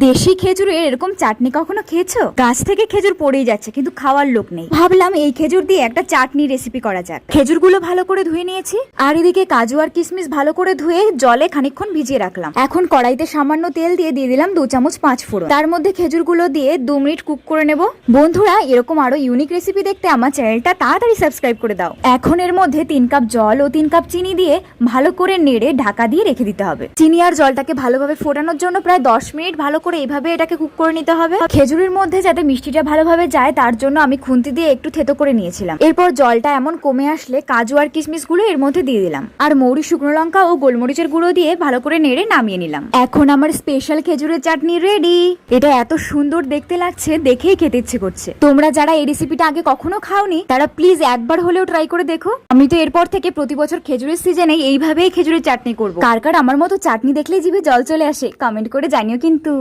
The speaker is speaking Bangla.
দেশি খেজুরের এরকম চাটনি কখনো খেয়েছো? গাছ থেকে খেজুর পড়েই যাচ্ছে কিন্তু খাওয়ার লোক নেই। ভাবলাম এই খেজুর দিয়ে একটা চাটনি রেসিপি করা যাক। খেজুরগুলো ভালো করে ধুয়ে নিয়েছি, আর এদিকে কাজু আর কিশমিশ ভালো করে ধুয়ে জলে খানিকক্ষণ ভিজিয়ে রাখলাম। এখন কড়াইতে সামান্য তেল দিয়ে দিলাম 2 চামচ 5 ফোড়ন। তার মধ্যে খেজুরগুলো দিয়ে 2 মিনিট কুক করে নেব। বন্ধুরা, এরকম আরো ইউনিক রেসিপি দেখতে আমার চ্যানেলটা তাড়াতাড়ি সাবস্ক্রাইব করে দাও। এখন এর মধ্যে 3 কাপ জল ও 3 কাপ চিনি দিয়ে ভালো করে নেড়ে ঢাকা দিয়ে রেখে দিতে হবে। চিনি আর জলটাকে ভালোভাবে ফোটানোর জন্য প্রায় 10 মিনিট ভালো করে এইভাবে এটাকে কুক করে নিতে হবে। খেজুরের মধ্যে যাতে মিষ্টিটা ভালোভাবে যায় তার জন্য আমি খুন্তি দিয়ে একটু থেতো করে নিয়েছিলাম। এরপর জলটা এমন কমে আসলে কাজু আর কিশমিশ গুলো এর মধ্যে দিয়ে দিলাম, আর মৌরি, শুকনো লঙ্কা ও গোলমরিচের গুঁড়ো দিয়ে ভালো করে নেড়ে নামিয়ে নিলাম। এখন আমার স্পেশাল খেজুরের চাটনি রেডি। এটা এত সুন্দর দেখতে লাগছে, দেখেই খেতে ইচ্ছে করছে। তোমরা যারা এই রেসিপিটা আগে কখনো খাওনি তারা প্লিজ একবার হলেও ট্রাই করে দেখো। আমি তো এরপর থেকে প্রতি বছর খেজুরের সিজনে এইভাবেই খেজুরের চাটনি করবো। কার কার আমার মতো চাটনি দেখলেই জিভে জল চলে আসে কমেন্ট করে জানিও কিন্তু।